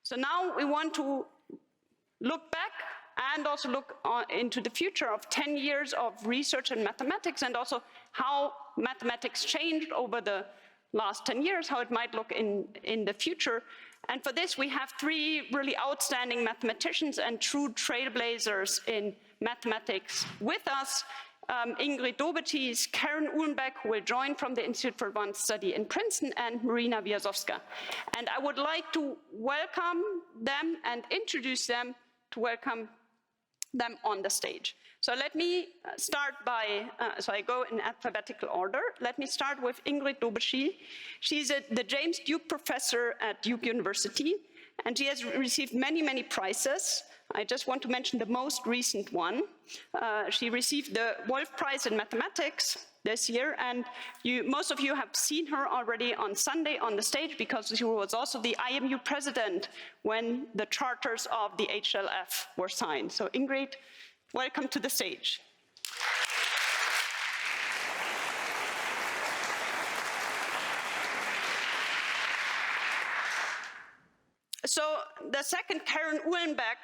So now we want to look back and also look into the future of 10 years of research in mathematics, and also how mathematics changed over the last 10 years, how it might look in the future. And for this, we have three really outstanding mathematicians and true trailblazers in mathematics with us. Ingrid Daubechies, Karen Uhlenbeck, who will join from the Institute for Advanced Study in Princeton, and Maryna Viazovska. And I would like to welcome them and introduce them, to welcome them on the stage. So let me start by, so I go in alphabetical order. Let me start with Ingrid Daubechies. She's the James Duke Professor at Duke University, and she has received many, many prizes. I just want to mention the most recent one. She received the Wolf Prize in Mathematics this year, and most of you have seen her already on Sunday on the stage, because she was also the IMU president when the charters of the HLF were signed. So Ingrid, welcome to the stage. So the second, Karen Uhlenbeck,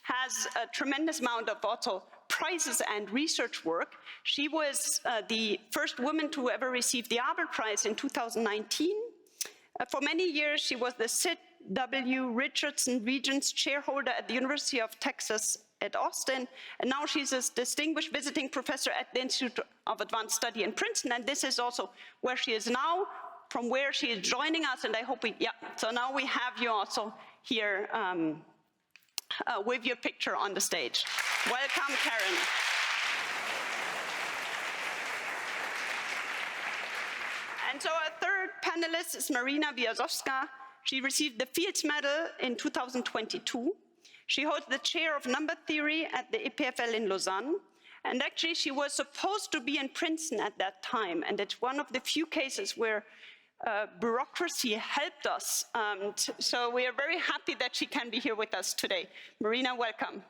has a tremendous amount of also prizes and research work. She was the first woman to ever receive the Abel Prize in 2019. For many years, she was the Sid W. Richardson Regents Chairholder at the University of Texas at Austin, and now she's a distinguished visiting professor at the Institute of Advanced Study in Princeton, and this is also where she is now, from where she is joining us, and I hope so now we have you also here with your picture on the stage. Welcome, Karen. And so our third panelist is Maryna Viazovska. She received the Fields Medal in 2022. She holds the chair of number theory at the EPFL in Lausanne. And actually, she was supposed to be in Princeton at that time. And it's one of the few cases where bureaucracy helped us. So we are very happy that she can be here with us today. Maryna, welcome.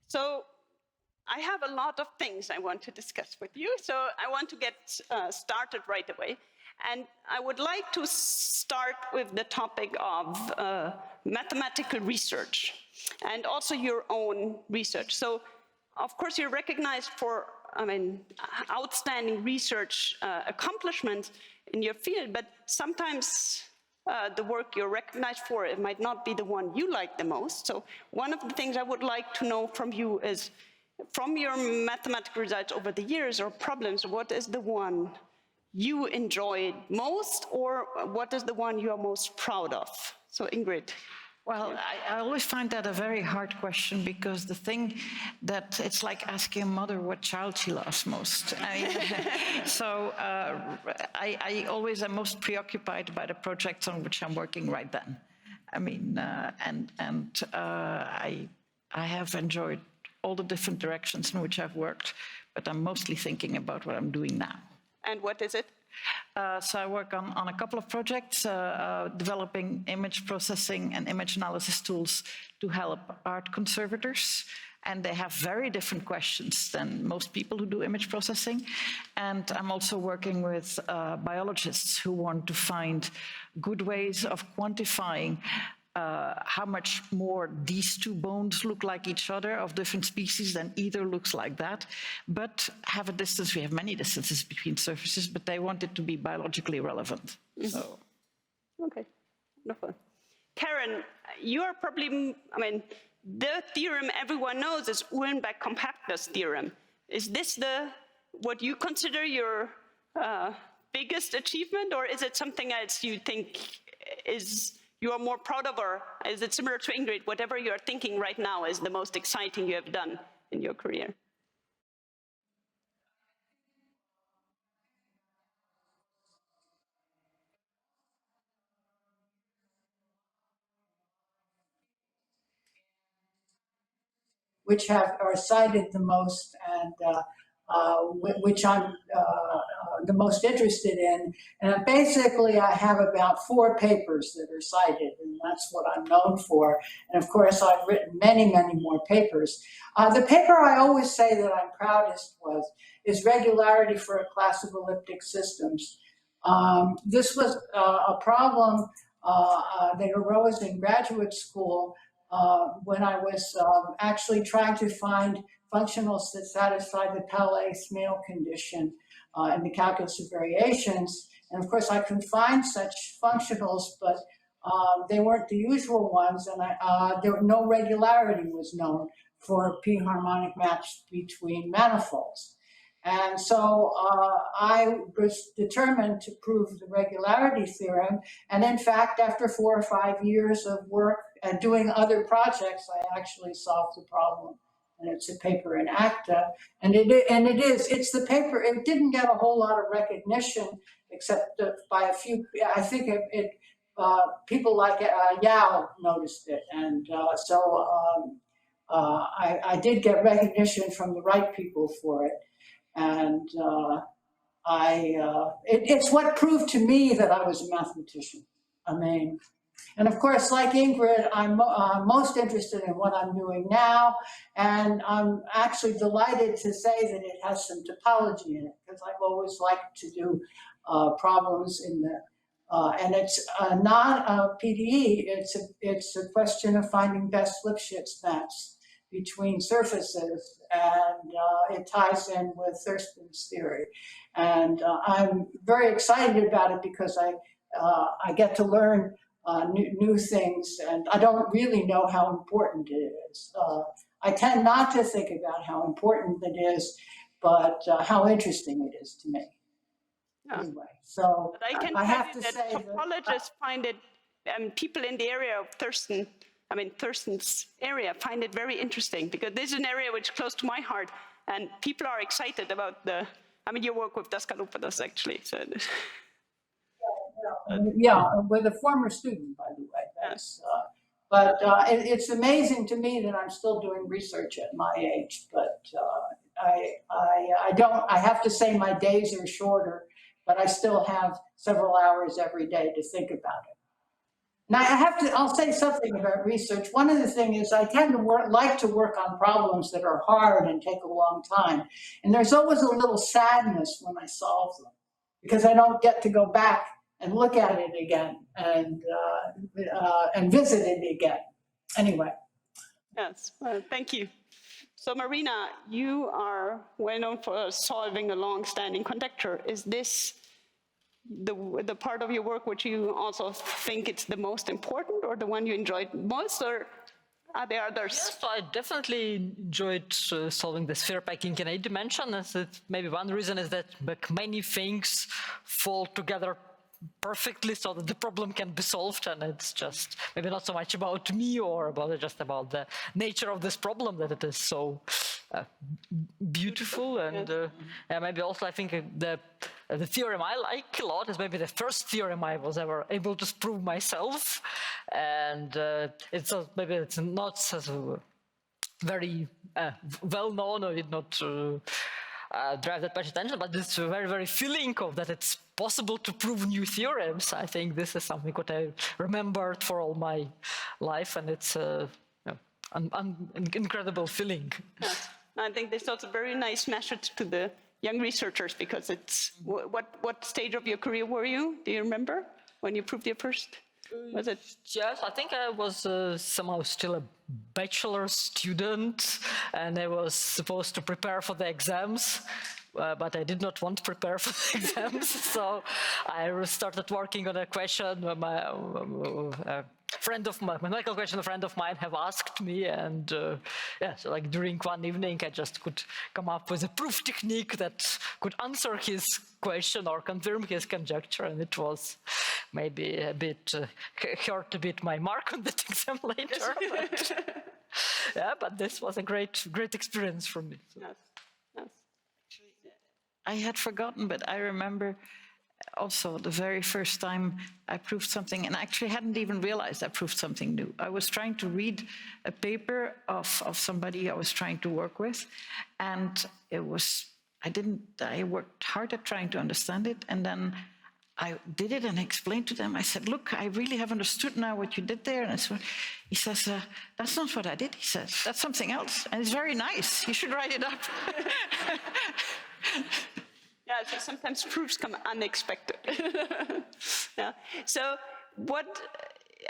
So I have a lot of things I want to discuss with you, so I want to get started right away. And I would like to start with the topic of mathematical research, and also your own research. So, of course, you're recognized for, outstanding research accomplishments in your field, but sometimes the work you're recognized for, it might not be the one you like the most. So one of the things I would like to know from you is, from your mathematical results over the years or problems, what is the one you enjoyed most, or what is the one you are most proud of? So Ingrid. Well, I always find that a very hard question, because the thing that it's like asking a mother what child she loves most. So I always am most preoccupied by the projects on which I'm working right then. I have enjoyed all the different directions in which I've worked, but I'm mostly thinking about what I'm doing now. And what is it? So I work on a couple of projects, developing image processing and image analysis tools to help art conservators. And they have very different questions than most people who do image processing. And I'm also working with biologists who want to find good ways of quantifying how much more these two bones look like each other of different species than either looks like that, but have a distance. We have many distances between surfaces, but they want it to be biologically relevant. Mm-hmm. So. Okay, wonderful. Karen, you are probably, the theorem everyone knows is Uhlenbeck compactness theorem. Is this what you consider your biggest achievement, or is it something else you think you are more proud of, or is it similar to Ingrid? Whatever you're thinking right now is the most exciting you have done in your career. Which are cited the most, and which I'm the most interested in. And basically, I have about 4 papers that are cited, and that's what I'm known for. And of course, I've written many, many more papers. The paper I always say that I'm proudest is Regularity for a Class of Elliptic Systems. This was a problem that arose in graduate school when I was actually trying to find functionals that satisfy the Palais-Smale condition in the calculus of variations. And of course, I could find such functionals, but they weren't the usual ones, and no regularity was known for p-harmonic maps between manifolds. And so I was determined to prove the regularity theorem. And in fact, after 4 or 5 years of work and doing other projects, I actually solved the problem. And it's a paper in ACTA. And it's the paper, it didn't get a whole lot of recognition, except by a few, I think people like Yao noticed it. And I did get recognition from the right people for it. And it's what proved to me that I was a mathematician. I mean, and of course, like Ingrid, I'm most interested in what I'm doing now, and I'm actually delighted to say that it has some topology in it, because I've always liked to do problems in the, and it's not a PDE, it's a question of finding best Lipschitz maps between surfaces, and it ties in with Thurston's theory. And I'm very excited about it because I get to learn new things, and I don't really know how important it is. I tend not to think about how important it is, but how interesting it is to me. Yeah. Anyway, so but I can have to that say topologists find it, people in the area of Thurston's area find it very interesting, because this is an area which is close to my heart, and people are excited about you work with Daskaloupadas actually. So. Yeah, with a former student, by the way. That's, but it's amazing to me that I'm still doing research at my age. But I have to say my days are shorter, but I still have several hours every day to think about it. Now I'll say something about research. One of the things is I tend to like to work on problems that are hard and take a long time. And there's always a little sadness when I solve them, because I don't get to go back and look at it again and visit it again. Anyway. Yes, thank you. So Maryna, you are well known for solving a long-standing conjecture. Is this the part of your work which you also think it's the most important, or the one you enjoyed most, or are there others? Yes, I definitely enjoyed solving the sphere packing in 8 dimensions. Maybe one reason is that many things fall together perfectly so that the problem can be solved, and it's just maybe not so much about me or just about the nature of this problem that it is so beautiful. And maybe also I think the theorem I like a lot is maybe the first theorem I was ever able to prove myself, and maybe it's not as very well known, or did not drive that much attention, but this very, very feeling of that it's possible to prove new theorems. I think this is something that I remembered for all my life, and it's an incredible feeling. Yes. I think this is also a very nice message to the young researchers, because it's, what stage of your career were you? Do you remember when you proved your first? Was it? Yes, I think I was somehow still a bachelor student, and I was supposed to prepare for the exams, but I did not want to prepare for the exams, so I started working on a question. Mathematical question a friend of mine have asked me, and so like during one evening I just could come up with a proof technique that could answer his question or confirm his conjecture, and it was maybe a bit hurt a bit my mark on that exam later. But this was a great experience for me. So. Yes. Yes. I had forgotten, but I remember also the very first time I proved something, and I actually hadn't even realized I proved something new. I was trying to read a paper of somebody I was trying to work with, and I worked hard at trying to understand it, and then I did it and explained to them. I said, look, I really have understood now what you did there. And he says, that's not what I did. He says, that's something else. And it's very nice. You should write it up. Yeah, so sometimes proofs come unexpected. Yeah. So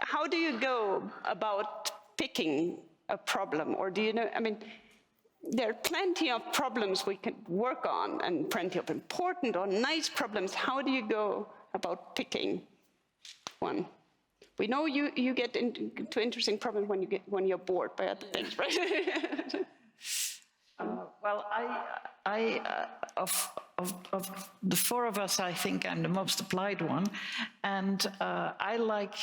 how do you go about picking a problem? Or do you know, I mean, there are plenty of problems we can work on and plenty of important or nice problems. How do you go about picking one? We know you get into interesting problems when you're bored by other things, right? Well, of the four of us, I think I'm the most applied one, and I like,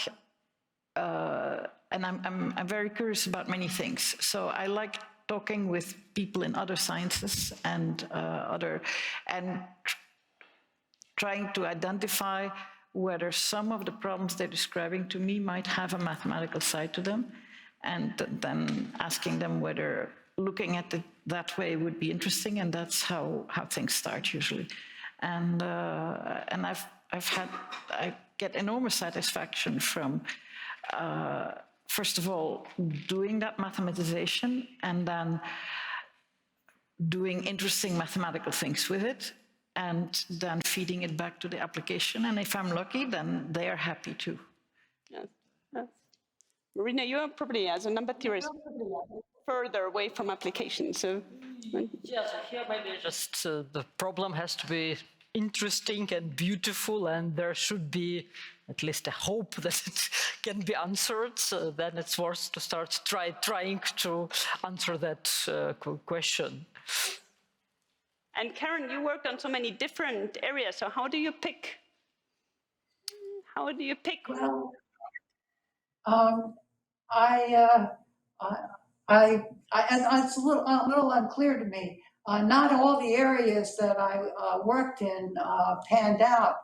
and I'm very curious about many things. So I like talking with people in other sciences and trying to identify whether some of the problems they're describing to me might have a mathematical side to them, and then asking them whether looking at it that way would be interesting, and that's how things start usually. And I get enormous satisfaction from first of all doing that mathematization and then doing interesting mathematical things with it, and then feeding it back to the application. And if I'm lucky, then they are happy too. Yes. Yes. Maryna, you are probably, as a number theorist, further away from application. So, yeah, so here maybe just the problem has to be interesting and beautiful, and there should be at least a hope that it can be answered. So then it's worth to start trying to answer that question. And Karen, you worked on so many different areas. So how do you pick? How do you pick? Well, it's a little unclear to me. Not all the areas that I worked in panned out.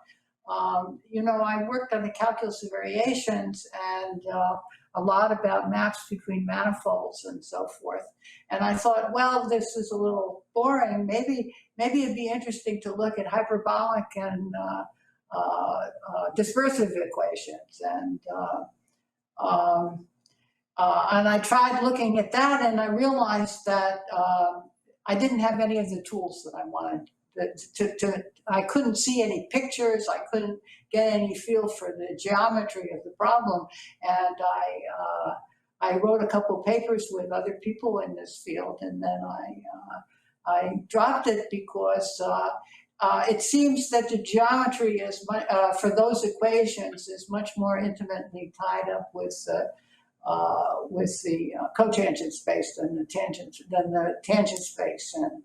You know, I worked on the calculus of variations and a lot about maps between manifolds and so forth. And I thought, well, this is a little boring. Maybe it'd be interesting to look at hyperbolic and dispersive equations. And I tried looking at that, and I realized that I didn't have any of the tools that I wanted. I couldn't see any pictures. I couldn't get any feel for the geometry of the problem. And I wrote a couple of papers with other people in this field, and then I dropped it because it seems that the geometry is for those equations is much more intimately tied up with the cotangent space than the tangent space, and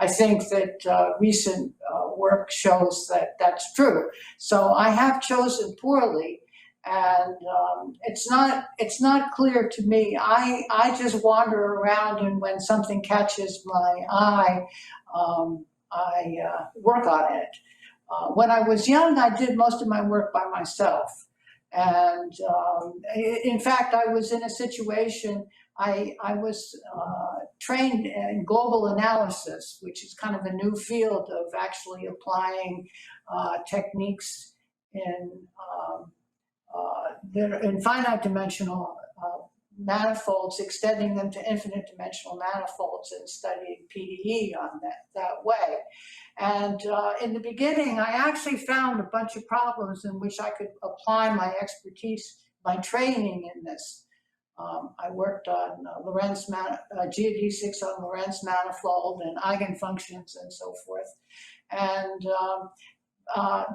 I think that recent work shows that that's true. So I have chosen poorly, and it's not clear to me. I just wander around, and when something catches my eye, I work on it. When I was young, I did most of my work by myself. And in fact, I was in a situation, I was trained in global analysis, which is kind of a new field of actually applying techniques in finite dimensional manifolds, extending them to infinite dimensional manifolds, and studying PDE on that way. And in the beginning, I actually found a bunch of problems in which I could apply my expertise, my training in this. I worked on geodesics on Lorentz manifold and eigenfunctions and so forth. And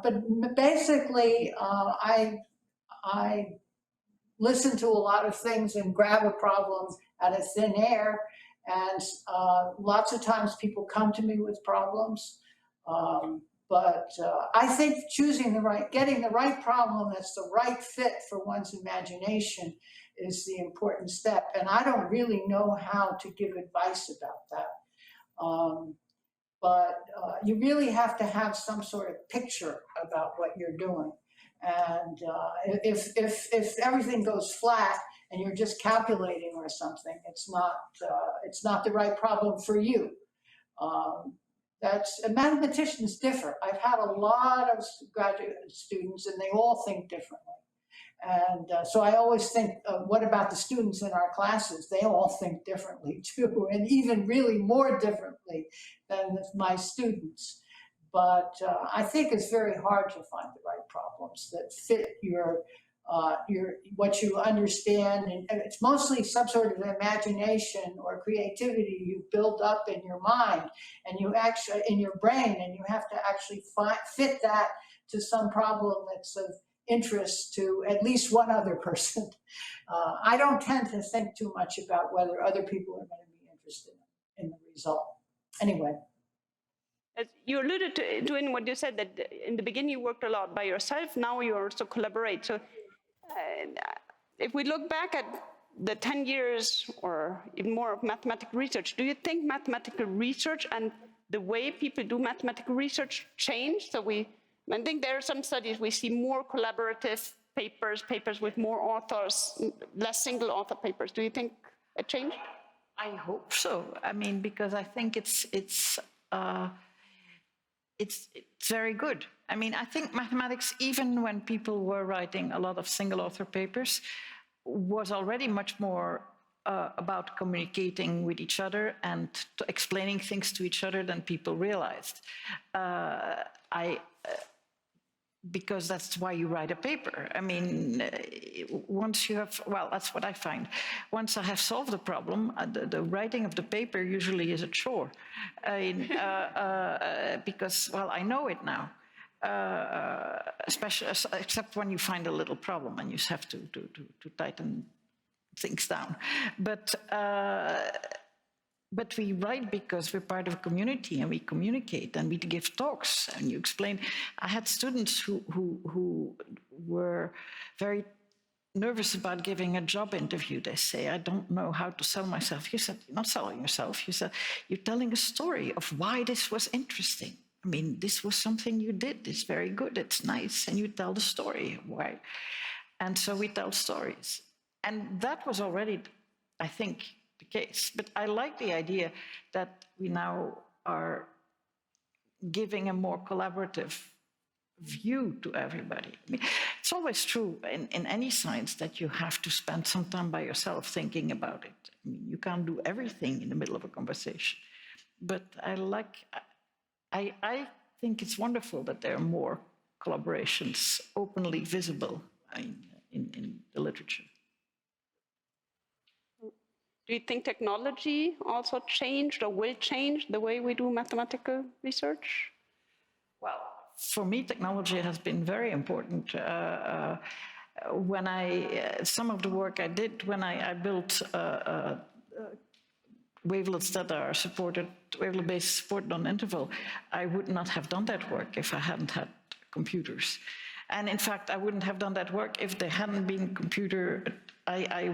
but basically, I listen to a lot of things and grab a problem out of thin air. And lots of times people come to me with problems. But I think getting the right problem that's the right fit for one's imagination is the important step. And I don't really know how to give advice about that. But you really have to have some sort of picture about what you're doing. And if everything goes flat and you're just calculating or something, it's not the right problem for you. a mathematicians differ. I've had a lot of graduate students and they all think differently. And so I always think, what about the students in our classes? They all think differently too, and even really more differently than my students. But I think it's very hard to find the right problems that fit your what you understand, and it's mostly some sort of imagination or creativity you build up in your mind and you actually in your brain, and you have to actually fit that to some problem that's of interest to at least one other person. I don't tend to think too much about whether other people are going to be interested in the result. Anyway. As you alluded to in what you said, that in the beginning you worked a lot by yourself, now you also collaborate. So if we look back at the 10 years or even more of mathematical research, do you think mathematical research and the way people do mathematical research changed? So I think there are some studies we see more collaborative papers with more authors, less single author papers. Do you think it changed? I hope so. I mean, because I think it's very good. I mean, I think mathematics, even when people were writing a lot of single author papers, was already much more about communicating with each other and explaining things to each other than people realized. Because that's why you write a paper. I mean, once you have, well, that's what I find. Once I have solved the problem, the writing of the paper usually is a chore. Because, well, I know it now. Especially, except when you find a little problem and you have to tighten things down. But we write because we're part of a community and we communicate and we give talks and you explain. I had students who were very nervous about giving a job interview. They say, I don't know how to sell myself. You said, you're not selling yourself. You said, you're telling a story of why this was interesting. I mean, this was something you did. It's very good. It's nice. And you tell the story. Why? And so we tell stories. And that was already, I think, case. But I like the idea that we now are giving a more collaborative view to everybody. I mean, it's always true in any science that you have to spend some time by yourself thinking about it. I mean, you can't do everything in the middle of a conversation. But I think it's wonderful that there are more collaborations openly visible in the literature. Do you think technology also changed or will change the way we do mathematical research? Well, for me, technology has been very important. Some of the work I did when I built wavelets that are supported, wavelet-based support non-interval, I would not have done that work if I hadn't had computers. And in fact, I wouldn't have done that work if there hadn't been computer. I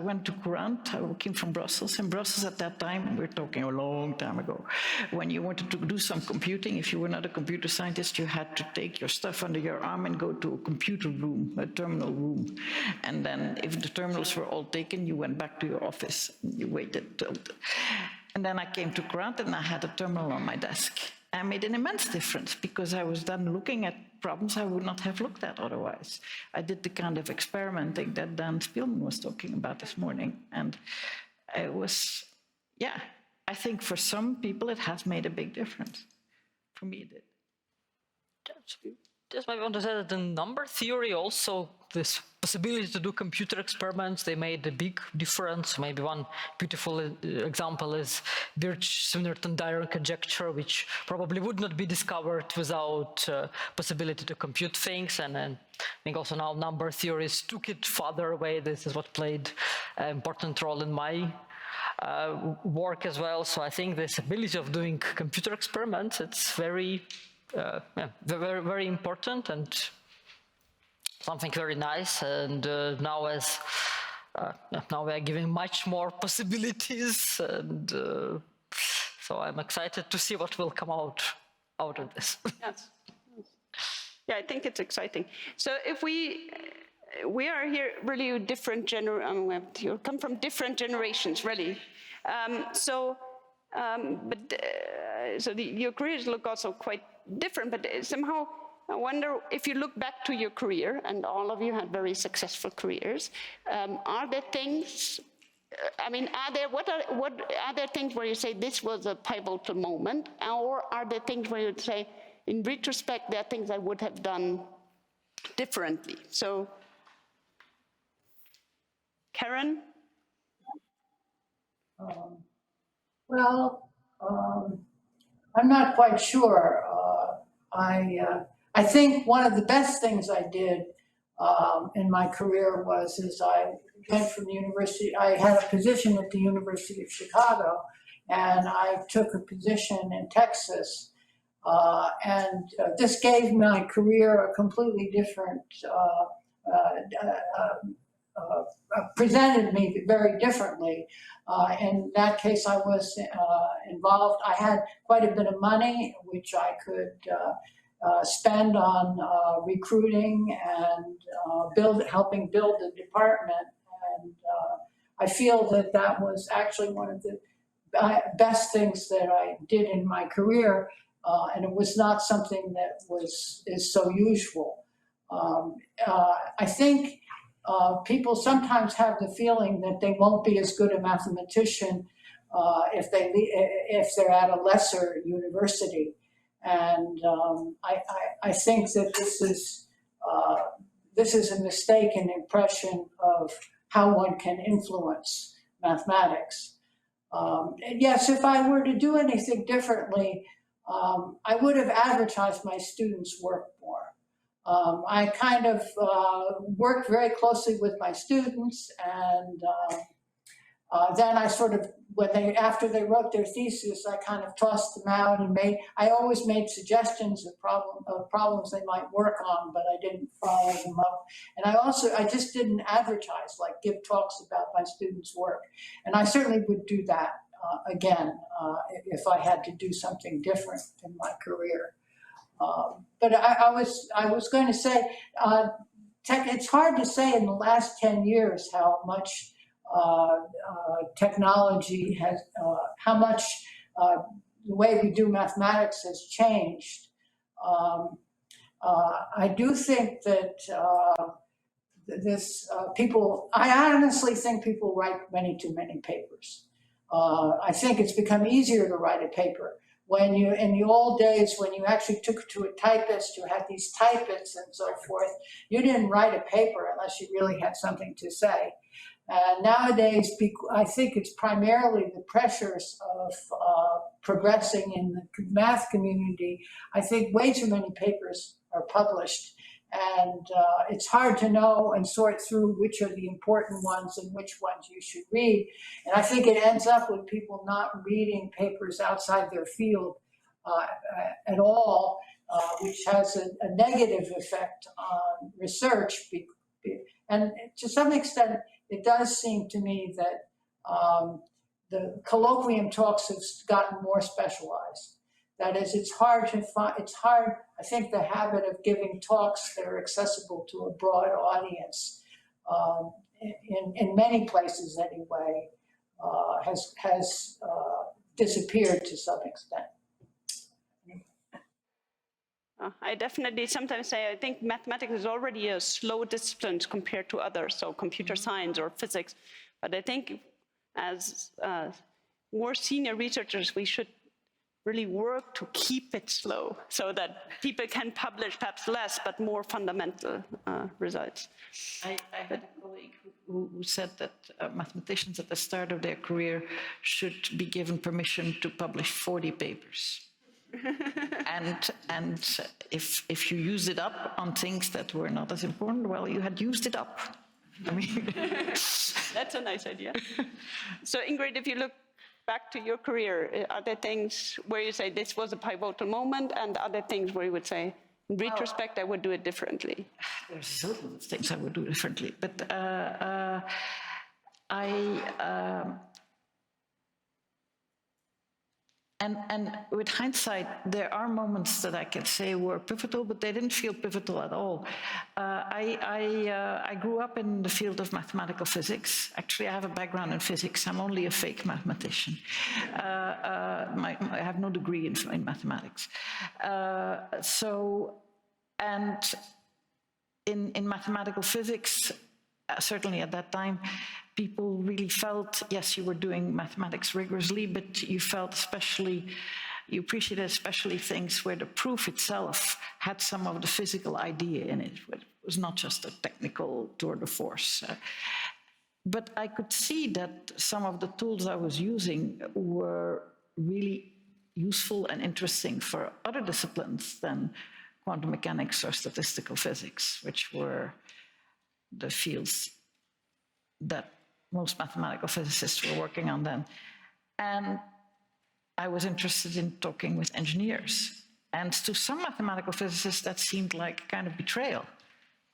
went to Courant. I came from Brussels. In Brussels at that time, we're talking a long time ago, when you wanted to do some computing, if you were not a computer scientist, you had to take your stuff under your arm and go to a computer room, a terminal room. And then if the terminals were all taken, you went back to your office. You waited till... And then I came to Courant and I had a terminal on my desk. I made an immense difference because I was then looking at problems I would not have looked at otherwise. I did the kind of experimenting that Dan Spielman was talking about this morning. And it was, yeah, I think for some people it has made a big difference. For me, it did. Just maybe want to say that the number theory also, this possibility to do computer experiments, they made a big difference. Maybe one beautiful example is Birch-Swinnerton-Dyer conjecture, which probably would not be discovered without possibility to compute things. And I think also now number theories took it further away. This is what played an important role in my work as well. So I think this ability of doing computer experiments, it's very very important and something very nice. And now we are giving much more possibilities, and so I'm excited to see what will come out of this. Yes. Yeah, I think it's exciting. So if we are here really different you come from different generations, really. So your careers look also quite different, but somehow I wonder if you look back to your career, and all of you had very successful careers, are there things, I mean, are there things where you say this was a pivotal moment, or are there things where you would say, in retrospect, there are things I would have done differently? So, Karen? I'm not quite sure. I think one of the best things I did in my career was I went from the university. I had a position at the University of Chicago, and I took a position in Texas. This gave my career a completely different, presented me very differently. In that case, I was involved. I had quite a bit of money, which I could spend on recruiting and helping build the department. And I feel that that was actually one of the best things that I did in my career, and it was not something that is so usual. I think people sometimes have the feeling that they won't be as good a mathematician if they're at a lesser university, and I think that this is a mistaken impression of how one can influence mathematics. Yes, if I were to do anything differently, I would have advertised my students' work more. I kind of worked very closely with my students, and then I sort of, after they wrote their thesis, I kind of tossed them out and I always made suggestions of problems they might work on, but I didn't follow them up. And I just didn't advertise, like give talks about my students' work. And I certainly would do that again if I had to do something different in my career. But I was going to say, it's hard to say in the last 10 years how much technology has, how much the way we do mathematics has changed. I do think that I honestly think people write many too many papers. I think it's become easier to write a paper. In the old days, when you actually took it to a typist, you had these typists and so forth, you didn't write a paper unless you really had something to say. Nowadays, I think it's primarily the pressures of progressing in the math community. I think way too many papers are published, and it's hard to know and sort through which are the important ones and which ones you should read. And I think it ends up with people not reading papers outside their field at all, which has a negative effect on research. And to some extent, it does seem to me that the colloquium talks have gotten more specialized. That is, it's hard, I think the habit of giving talks that are accessible to a broad audience, in many places anyway, has disappeared to some extent. I definitely sometimes say I think mathematics is already a slow discipline compared to others, so computer science or physics. But I think as more senior researchers, we should really work to keep it slow so that people can publish perhaps less, but more fundamental results. I had a colleague who said that mathematicians at the start of their career should be given permission to publish 40 papers. and if you use it up on things that were not as important, well, you had used it up. I mean, that's a nice idea. So Ingrid, if you look back to your career, are there things where you say this was a pivotal moment, and are there things where you would say, in retrospect, I would do it differently? There's certain things I would do differently, but And with hindsight, there are moments that I can say were pivotal, but they didn't feel pivotal at all. I grew up in the field of mathematical physics. Actually, I have a background in physics. I'm only a fake mathematician. I have no degree in mathematics. And in mathematical physics, certainly at that time, people really felt, yes, you were doing mathematics rigorously, but you felt you appreciated especially things where the proof itself had some of the physical idea in it. It was not just a technical tour de force. But I could see that some of the tools I was using were really useful and interesting for other disciplines than quantum mechanics or statistical physics, which were the fields that most mathematical physicists were working on then. And I was interested in talking with engineers. And to some mathematical physicists, that seemed like a kind of betrayal.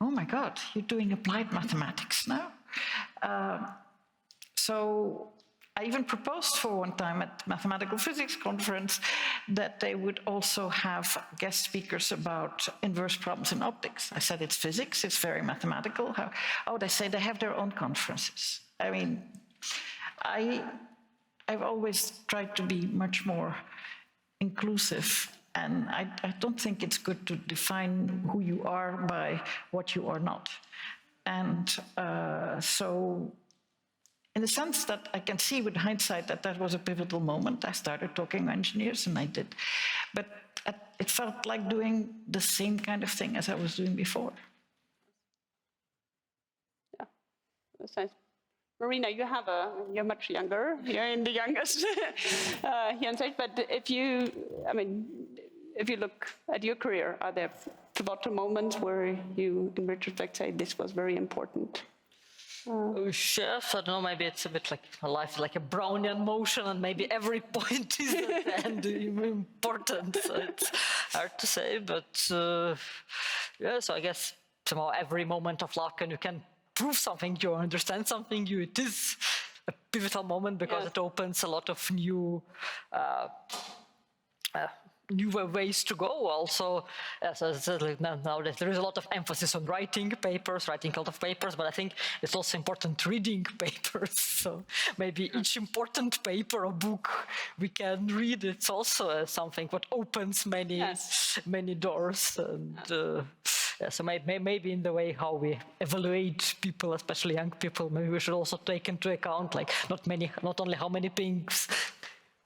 Oh my God, you're doing applied mathematics now? So I even proposed for one time at mathematical physics conference that they would also have guest speakers about inverse problems in optics. I said, it's physics, it's very mathematical. Oh, they say they have their own conferences. I mean, I've always tried to be much more inclusive, and I don't think it's good to define who you are by what you are not. And so, in the sense that I can see with hindsight that that was a pivotal moment, I started talking to engineers, and I did. But it felt like doing the same kind of thing as I was doing before. Yeah, that's nice. Maryna, you're much younger. You're in the youngest here on stage. But if you look at your career, are there pivotal moments where you, in retrospect, say this was very important? Yes, I don't know, maybe it's a bit like a life, like a Brownian motion, and maybe every point is at the end important. So it's hard to say, but yeah, so I guess somehow every moment of luck, and you can prove something, you understand something, it is a pivotal moment because it opens a lot of new ways to go. Also, as I said, like now there is a lot of emphasis on writing a lot of papers, but I think it's also important reading papers. So maybe each important paper or book we can read, it's also something that opens many doors. And so maybe in the way how we evaluate people, especially young people, maybe we should also take into account like not only how many things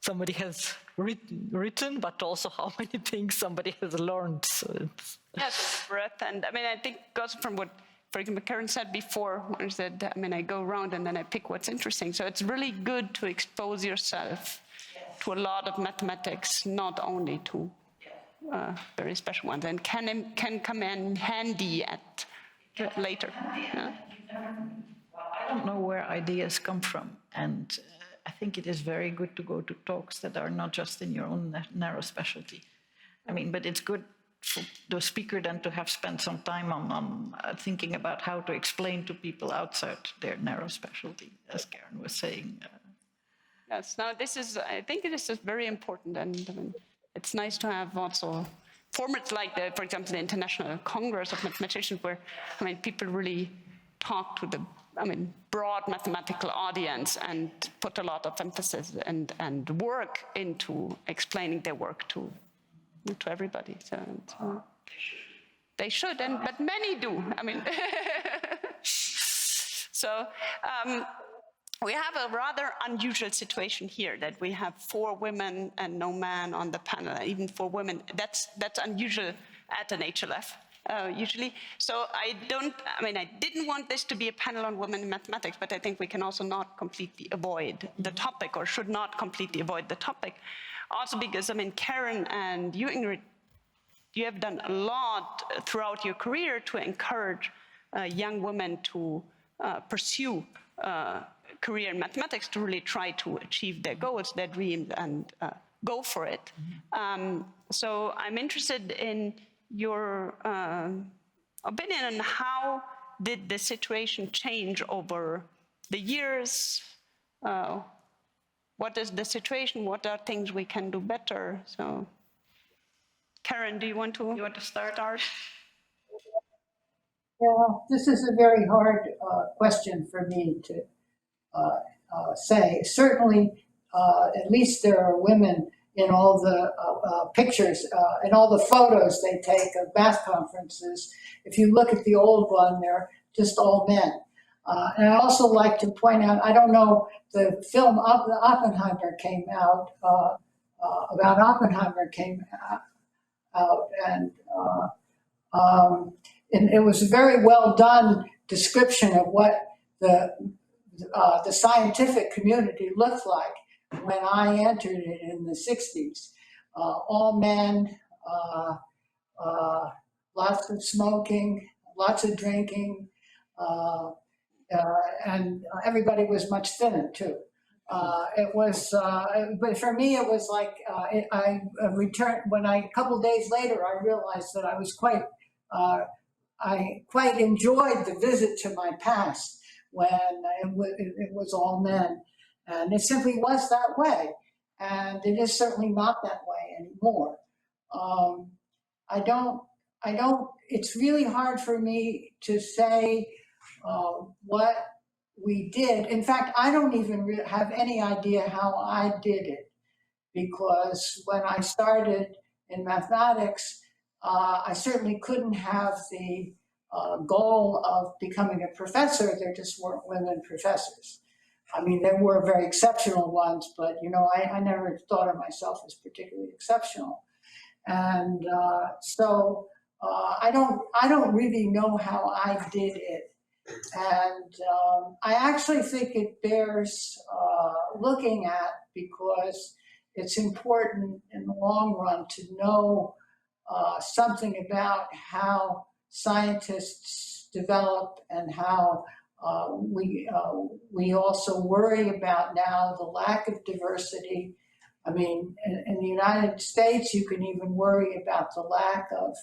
somebody has written, but also how many things somebody has learned. So it's yes, breadth. And I mean, I think goes from what, for example, Karen said before, when she said, I mean, I go around and then I pick what's interesting. So it's really good to expose yourself to a lot of mathematics, not only to very special ones, and can come in handy at later. Yeah. I don't know where ideas come from, and I think it is very good to go to talks that are not just in your own narrow specialty. I mean, but it's good for the speaker then to have spent some time on thinking about how to explain to people outside their narrow specialty, as Karen was saying. Yes, now I think this is very important, and I mean, it's nice to have also formats like for example, the International Congress of Mathematicians, where, I mean, people really talk to the, broad mathematical audience and put a lot of emphasis and work into explaining their work to everybody. So they should, but many do. I mean, so. We have a rather unusual situation here, that we have 4 women and no man on the panel, even 4 women. That's unusual at an HLF, usually. So I didn't want this to be a panel on women in mathematics, but I think we can also not completely avoid the topic, or should not completely avoid the topic. Also because, Karen and you, Ingrid, you have done a lot throughout your career to encourage young women to pursue career in mathematics, to really try to achieve their goals, their dreams, and go for it. So I'm interested in your opinion on how did the situation change over the years? what is the situation? What are things we can do better? So, Karen, do you want to start? Yeah, this is a very hard question for me to say. Certainly, at least there are women in all the pictures, in all the photos they take of math conferences. If you look at the old one, they're just all men. And I also like to point out, I don't know, the film Oppenheimer came out, about Oppenheimer came out, and it was a very well done description of what the scientific community looked like when I entered it in the 60s. All men, lots of smoking, lots of drinking, and everybody was much thinner too. It was, but for me, it was like I returned when a couple days later, I realized that I was I quite enjoyed the visit to my past when it was all men, and it simply was that way, and it is certainly not that way anymore. It's really hard for me to say what we did. In fact, I don't even have any idea how I did it, because when I started in mathematics, I certainly couldn't have the goal of becoming a professor. There just weren't women professors. I mean, there were very exceptional ones, but I never thought of myself as particularly exceptional. And so I don't really know how I did it. And I actually think it bears looking at, because it's important in the long run to know something about how scientists develop and how we also worry about now the lack of diversity. I mean, in the United States, you can even worry about the lack of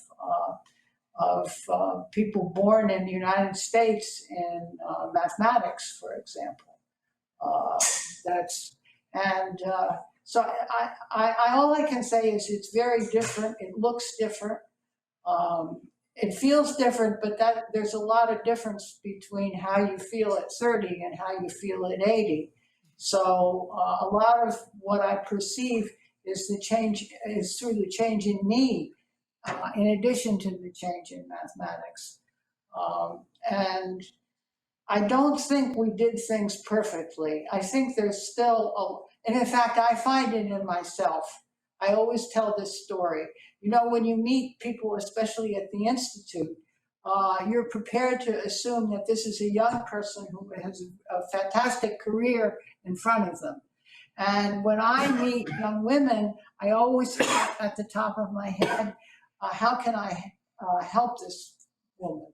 people born in the United States in mathematics, for example. So all I can say is it's very different. It looks different. It feels different, but there's a lot of difference between how you feel at 30 and how you feel at 80. So a lot of what I perceive is through the change in me, in addition to the change in mathematics. And I don't think we did things perfectly. I think there's still and in fact, I find it in myself. I always tell this story. When you meet people, especially at the Institute, you're prepared to assume that this is a young person who has a fantastic career in front of them. And when I meet young women, I always have at the top of my head, how can I help this woman?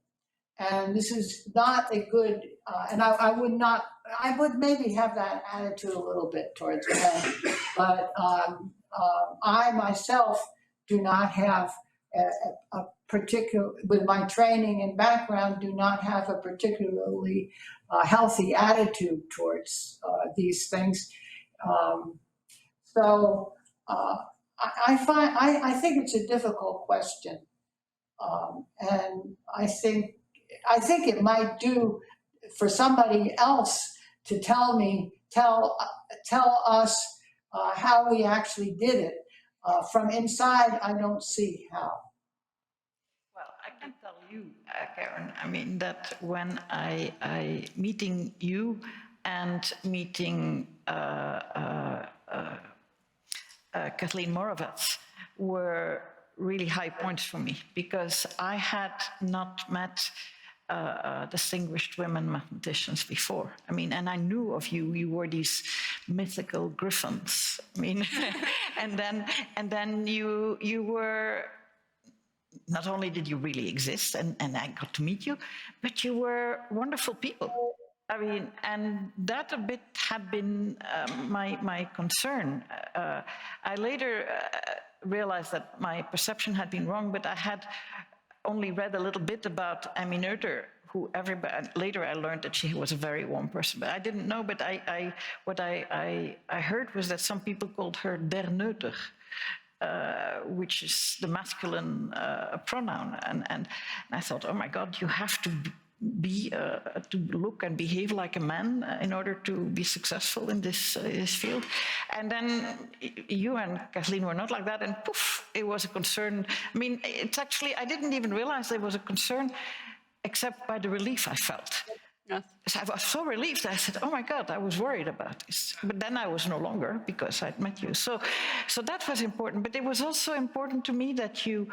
And this is not a good, and I would maybe have that attitude a little bit towards men, but I myself do not have a particular, with my training and background, do not have a particularly healthy attitude towards these things. So I think it's a difficult question, and I think it might do for somebody else to tell us how we actually did it. From inside, I don't see how. Well, I can tell you, Karen, I mean, that when I meeting you and meeting Kathleen Moravec were really high points for me, because I had not met distinguished women mathematicians before. I mean, and I knew of you. You were these mythical griffins. I mean, and then you were. Not only did you really exist, and I got to meet you, but you were wonderful people. I mean, and that a bit had been my concern. I later realized that my perception had been wrong, but I had only read a little bit about Emmy Noether, who everybody, later I learned that she was a very warm person, but I didn't know, but what I heard was that some people called her der Neuter, which is the masculine pronoun. And I thought, oh my God, you have to to look and behave like a man in order to be successful in this field. And then you and Kathleen were not like that, and poof, it was a concern. I mean, it's actually, I didn't even realize there was a concern except by the relief I felt. Yes. So I was so relieved. I said, oh my God, I was worried about this. But then I was no longer, because I'd met you. So that was important. But it was also important to me that you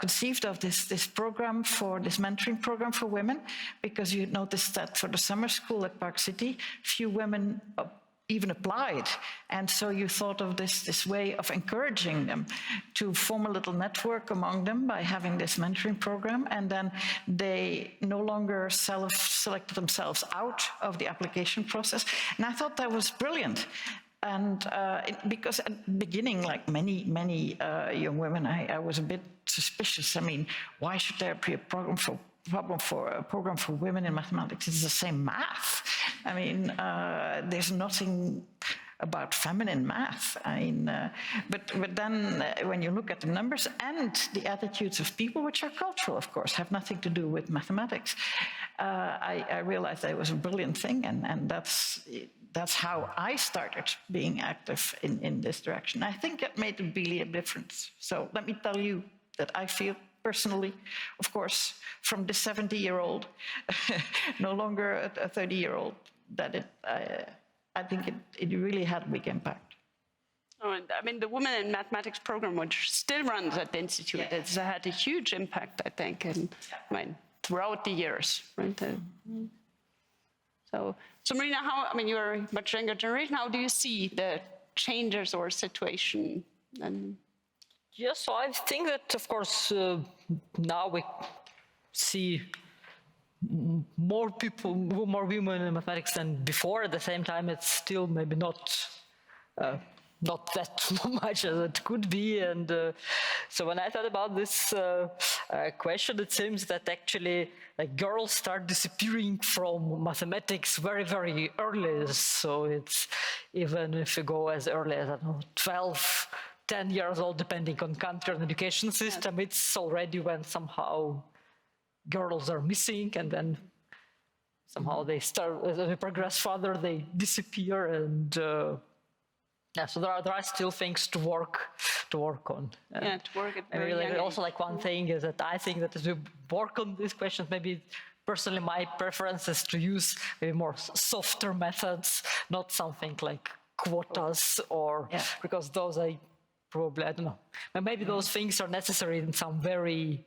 conceived of this program this mentoring program for women, because you noticed that for the summer school at Park City, few women even applied. And so you thought of this way of encouraging them to form a little network among them by having this mentoring program. And then they no longer self-selected themselves out of the application process. And I thought that was brilliant. And because at the beginning, like many young women, I was a bit suspicious. I mean, why should there be a program for women in mathematics? It's the same math. I mean, there's nothing about feminine math. I mean, but then when you look at the numbers and the attitudes of people, which are cultural, of course, have nothing to do with mathematics, I realized that it was a brilliant thing, and that's how I started being active in this direction. I think it made really a difference. So let me tell you that I feel personally, of course, from the 70-year-old, no longer a 30-year-old, that I think it really had a big impact. Oh, and I mean, the Women in Mathematics program, which still runs at the Institute, it's had a huge impact, I think, and I mean, throughout the years, right? So Maryna, you're a much younger generation. How do you see the changes or situation? And yes, so I think that, of course, now we see more women in mathematics than before. At the same time, it's still maybe not that much as it could be. And so when I thought about this question, it seems that actually girls start disappearing from mathematics very, very early. So it's, even if you go as early as, I don't know, 12, 10 years old, depending on country and education system, it's already when somehow girls are missing, and then somehow they start, as they progress further, they disappear, and so there are still things to work on. to work at very really, young also, age. one thing is that I think that as we work on these questions, maybe personally my preference is to use maybe more softer methods, not something like quotas, or because those I don't know. But maybe those things are necessary in some very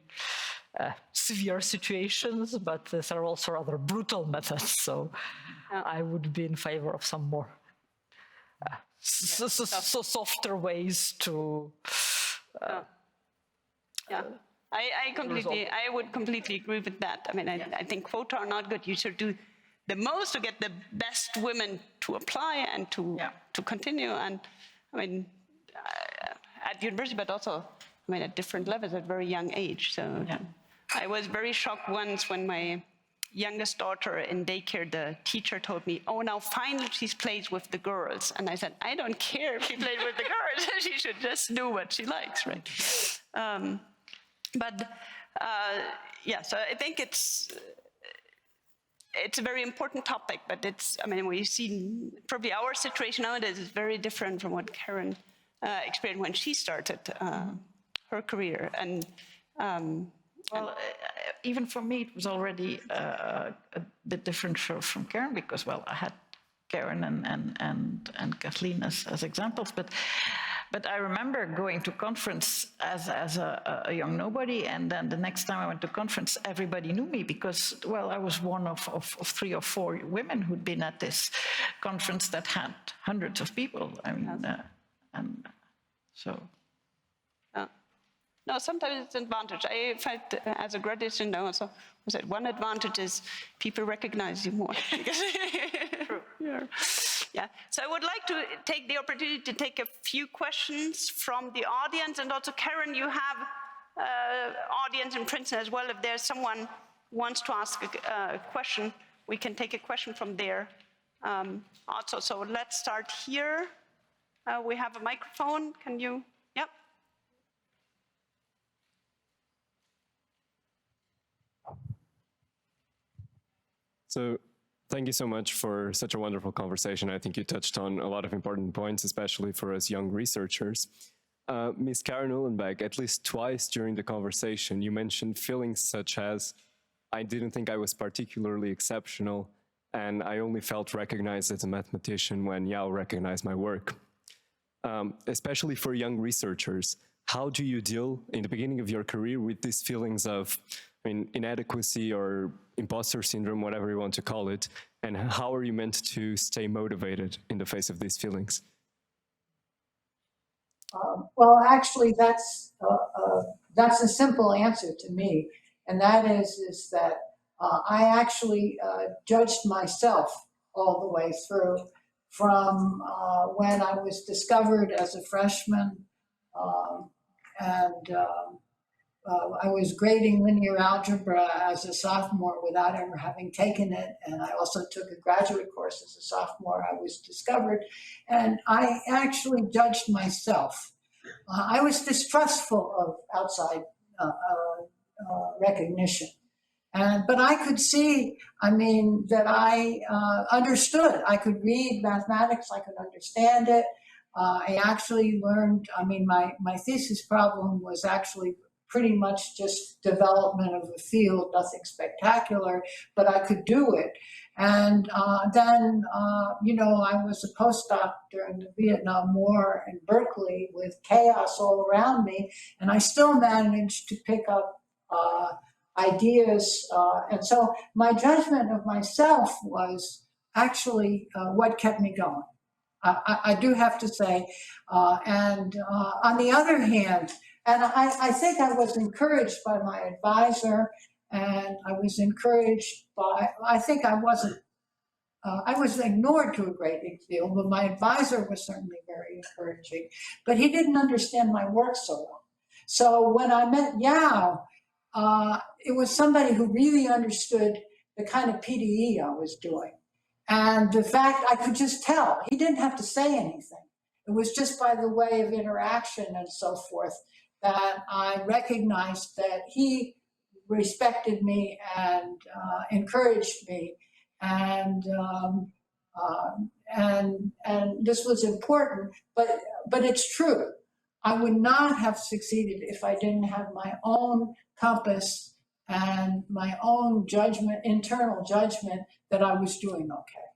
severe situations, but there are also rather brutal methods. So I would be in favor of some more softer ways to. I would completely agree with that. I mean, I think quota are not good. You should do the most to get the best women to apply and to continue. And I mean, at university, but also, I mean, at different levels at very young age. So I was very shocked once when my youngest daughter in daycare, the teacher told me, oh, now finally she plays with the girls. And I said, I don't care if she plays with the girls. She should just do what she likes, right? So I think it's a very important topic, but we see probably our situation nowadays is very different from what Karen experienced when she started her career. And even for me, it was already a bit different from Karen, because, I had Karen and Kathleen as examples, but I remember going to conference as a young nobody, and then the next time I went to conference, everybody knew me, because, I was one of 3 or 4 women who'd been at this conference that had hundreds of people. I mean, and so. No, sometimes it's an advantage. I felt as a graduate student also, was that one advantage is people recognize you more. True. Yeah. So I would like to take the opportunity to take a few questions from the audience, and also Karen, you have audience in Princeton as well. If there's someone wants to ask a question, we can take a question from there also. So let's start here. We have a microphone. Can you? Yep. So thank you so much for such a wonderful conversation. I think you touched on a lot of important points, especially for us young researchers. Ms. Karen Uhlenbeck, at least twice during the conversation, you mentioned feelings such as, I didn't think I was particularly exceptional, and I only felt recognized as a mathematician when Yao recognized my work. Especially for young researchers, how do you deal in the beginning of your career with these feelings of inadequacy or imposter syndrome, whatever you want to call it, and how are you meant to stay motivated in the face of these feelings? Well, actually, that's a simple answer to me, and that is that I actually judged myself all the way through, from when I was discovered as a freshman, and I was grading linear algebra as a sophomore without ever having taken it, and I also took a graduate course as a sophomore. I was discovered, and I actually judged myself. I was distrustful of outside recognition. But I could see, that I understood. I could read mathematics, I could understand it. I actually learned, my thesis problem was actually pretty much just development of a field, nothing spectacular, but I could do it. And then, I was a postdoc during the Vietnam War in Berkeley with chaos all around me, and I still managed to pick up ideas. And so my judgment of myself was actually what kept me going. I do have to say. And on the other hand, and I think I was encouraged by my advisor, and I was encouraged by, I think I wasn't, I was ignored to a great deal, but my advisor was certainly very encouraging. But he didn't understand my work so well. So when I met Yao, it was somebody who really understood the kind of PDE I was doing. And the fact I could just tell, he didn't have to say anything. It was just by the way of interaction and so forth that I recognized that he respected me and encouraged me, and this was important. But it's true. I would not have succeeded if I didn't have my own compass and my own judgment, internal judgment, that I was doing okay.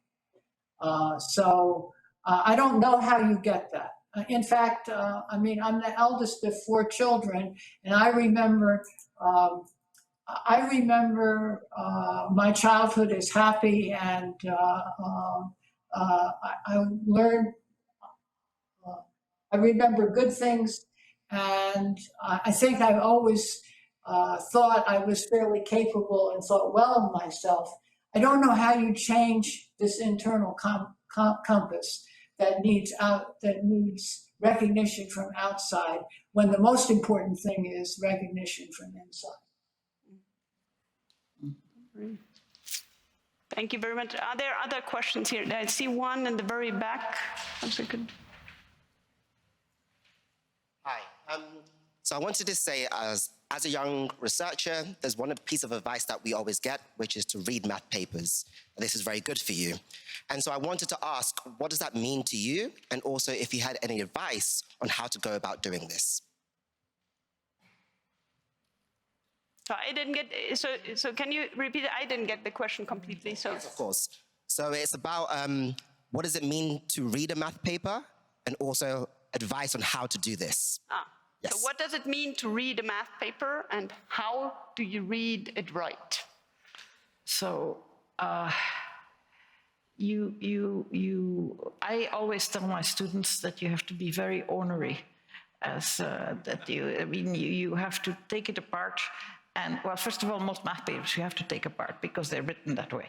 So I don't know how you get that. In fact, I'm the eldest of 4 children, and I remember my childhood is happy, and I learned. I remember good things, and I think I always thought I was fairly capable and thought well of myself. I don't know how you change this internal compass that needs recognition from outside, when the most important thing is recognition from inside. Thank you very much. Are there other questions here? I see one in the very back. Hi. So I wanted to say, as a young researcher, there's one piece of advice that we always get, which is to read math papers. This is very good for you. And so I wanted to ask, what does that mean to you? And also if you had any advice on how to go about doing this. So I didn't get, so can you repeat it? I didn't get the question completely. So Yes, of course. So it's about what does it mean to read a math paper, and also advice on how to do this. Yes. So what does it mean to read a math paper, and how do you read it right? So I always tell my students that you have to be very ornery, you have to take it apart. And well, first of all, most math papers you have to take apart because they're written that way.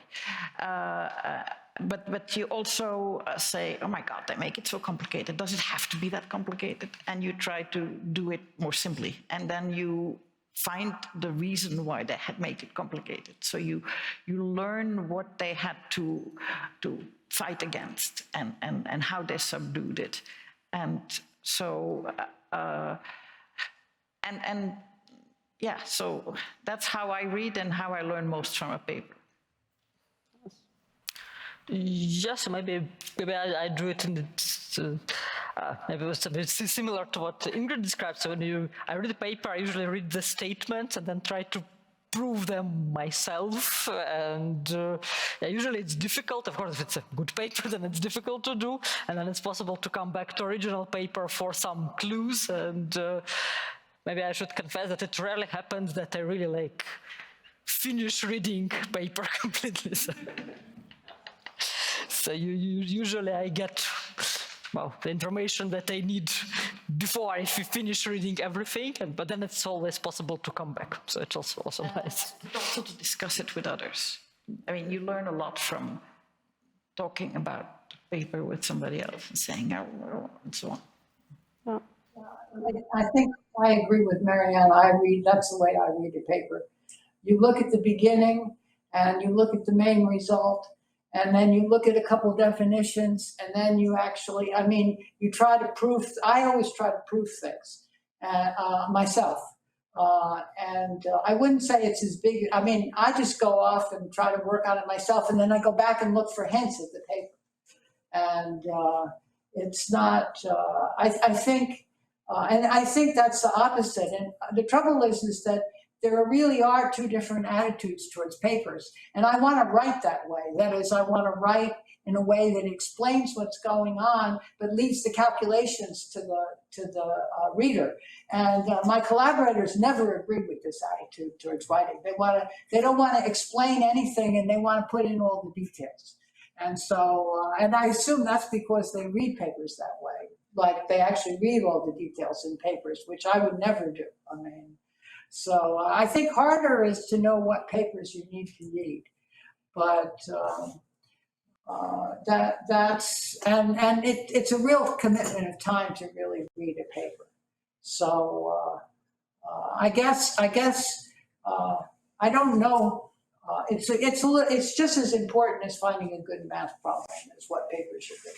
But you also say, oh my God, they make it so complicated. Does it have to be that complicated? And you try to do it more simply. And then you find the reason why they had made it complicated. So you learn what they had to fight against and how they subdued it. And so, yeah, so that's how I read and how I learn most from a paper. Yes, maybe I do it in the, maybe it was a bit similar to what Ingrid described. So when I read the paper, I usually read the statements and then try to prove them myself. And yeah, usually it's difficult. Of course, if it's a good paper, then it's difficult to do. And then it's possible to come back to original paper for some clues. And maybe I should confess that it rarely happens that I really finish reading paper completely. So usually I get, well, the information that I need before I finish reading everything, but then it's always possible to come back. So it's also nice. But also to discuss it with others. I mean, you learn a lot from talking about the paper with somebody else and saying, oh, and so on. Yeah. I think I agree with Marianne. That's the way I read a paper. You look at the beginning and you look at the main result, and then you look at a couple definitions, and then you actually, you try to prove, I always try to prove things myself. I wouldn't say it's as big, I just go off and try to work on it myself, and then I go back and look for hints at the paper. And it's not, I think that's the opposite. And the trouble is that there really are two different attitudes towards papers. And I want to write that way. That is, I want to write in a way that explains what's going on, but leaves the calculations to the reader. And my collaborators never agree with this attitude towards writing. They don't want to explain anything, and they want to put in all the details. And so, and I assume that's because they read papers that way. Like they actually read all the details in papers, which I would never do. So I think harder is to know what papers you need to read, but it's a real commitment of time to really read a paper. So I guess I don't know. It's just as important as finding a good math problem as what papers you read.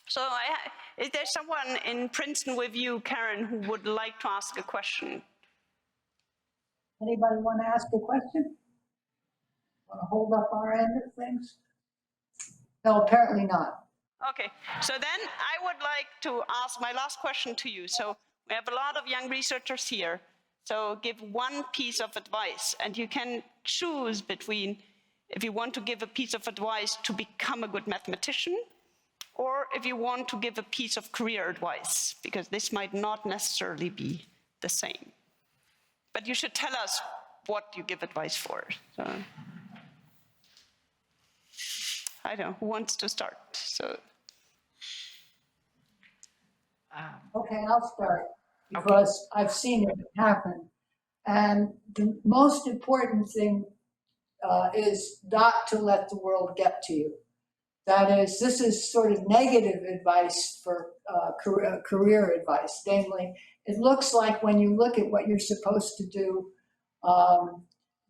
So is there someone in Princeton with you, Karen, who would like to ask a question? Anybody want to ask a question? Want to hold up our end of things? No, apparently not. Okay, so then I would like to ask my last question to you. So we have a lot of young researchers here. So give one piece of advice, and you can choose between if you want to give a piece of advice to become a good mathematician, or if you want to give a piece of career advice, because this might not necessarily be the same. But you should tell us what you give advice for. So, I don't know, who wants to start? So. Okay, I'll start, because I've seen it happen. And the most important thing is not to let the world get to you. That is, this is sort of negative advice for career advice. Namely, it looks like when you look at what you're supposed to do,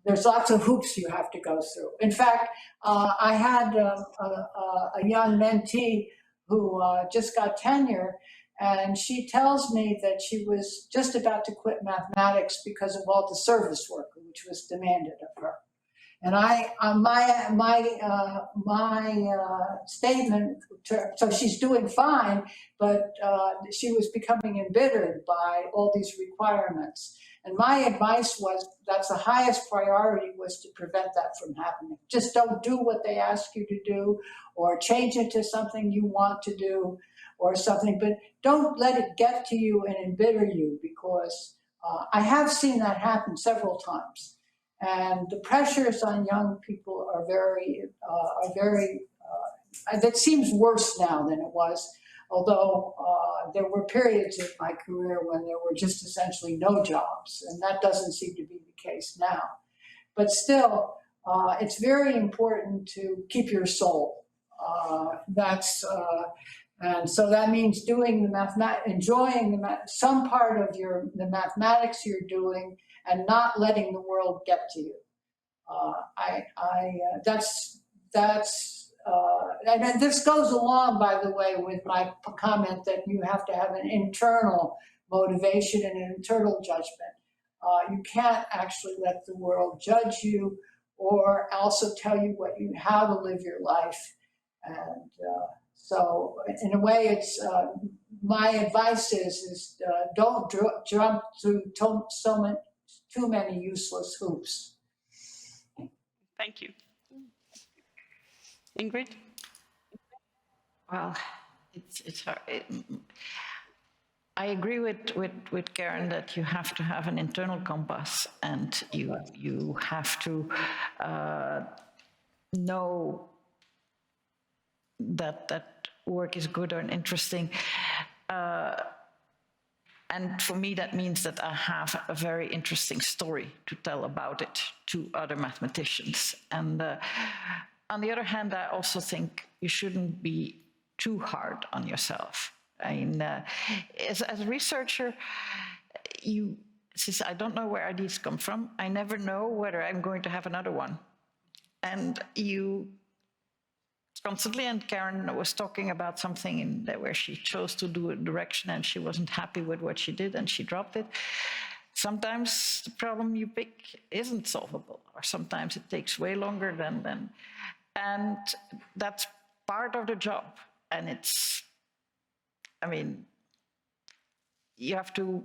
there's lots of hoops you have to go through. In fact, I had a young mentee who just got tenure, and she tells me that she was just about to quit mathematics because of all the service work which was demanded of her. And my statement, so she's doing fine, but she was becoming embittered by all these requirements. And my advice was that's the highest priority, was to prevent that from happening. Just don't do what they ask you to do, or change it to something you want to do or something, but don't let it get to you and embitter you, because I have seen that happen several times. And the pressures on young people are very, that seems worse now than it was, although there were periods in my career when there were just essentially no jobs, and that doesn't seem to be the case now. But still, it's very important to keep your soul. And so that means doing the enjoying some part of the mathematics you're doing and not letting the world get to you. And this goes along, by the way, with my comment that you have to have an internal motivation and an internal judgment. You can't actually let the world judge you or also tell you how to live your life. And so in a way, it's my advice is don't jump through too many useless hoops. Thank you. Ingrid? Well, it's hard. I agree with Karen that you have to have an internal compass, and you have to know that work is good or interesting. And for me, that means that I have a very interesting story to tell about it to other mathematicians. And on the other hand, I also think you shouldn't be too hard on yourself. I mean, as a researcher, since I don't know where ideas come from, I never know whether I'm going to have another one. And you constantly, and Karen was talking about something where she chose to do a direction and she wasn't happy with what she did and she dropped it. Sometimes the problem you pick isn't solvable, or sometimes it takes way longer than and that's part of the job. And you have to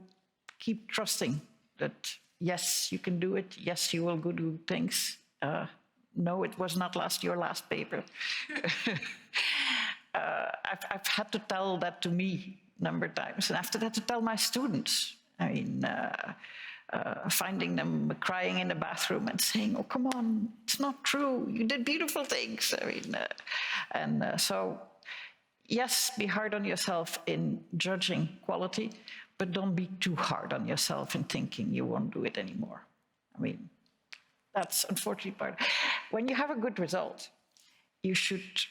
keep trusting that, yes, you can do it. Yes, you will do good things. No, it was not your last paper. I've had to tell that to me a number of times, and after that to tell my students. I mean, finding them crying in the bathroom and saying, "Oh, come on, it's not true. You did beautiful things." I mean, so yes, be hard on yourself in judging quality, but don't be too hard on yourself in thinking you won't do it anymore. I mean, that's unfortunately part. When you have a good result, you should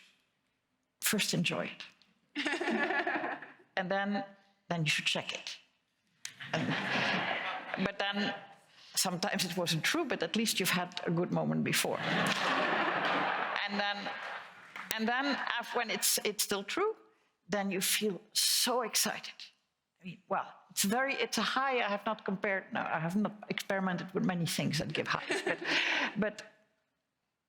first enjoy it. And then you should check it. But then sometimes it wasn't true, but at least you've had a good moment before. And then when it's still true, then you feel so excited. I mean, well, it's a high. I have not experimented with many things that give highs,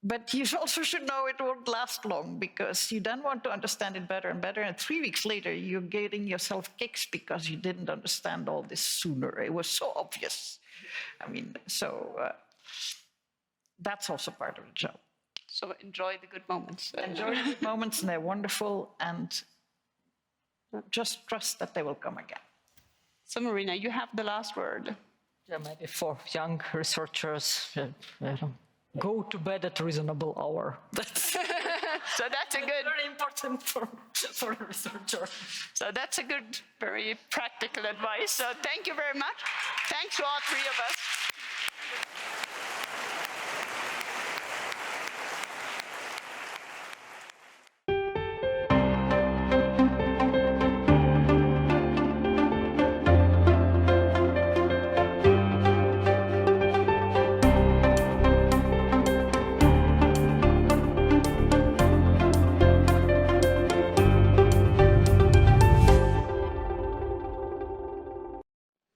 but you also should know it won't last long, because you then want to understand it better and better, and 3 weeks later you're getting yourself kicks because you didn't understand all this sooner. It was so obvious. I mean, so that's also part of the job. So enjoy the good moments. Enjoy the good moments, and they're wonderful, and just trust that they will come again. So Maryna, you have the last word. Yeah, maybe for young researchers, go to bed at a reasonable hour. So that's a good, very important for a researcher. So that's a good, very practical advice. So thank you very much. Thanks to all three of us.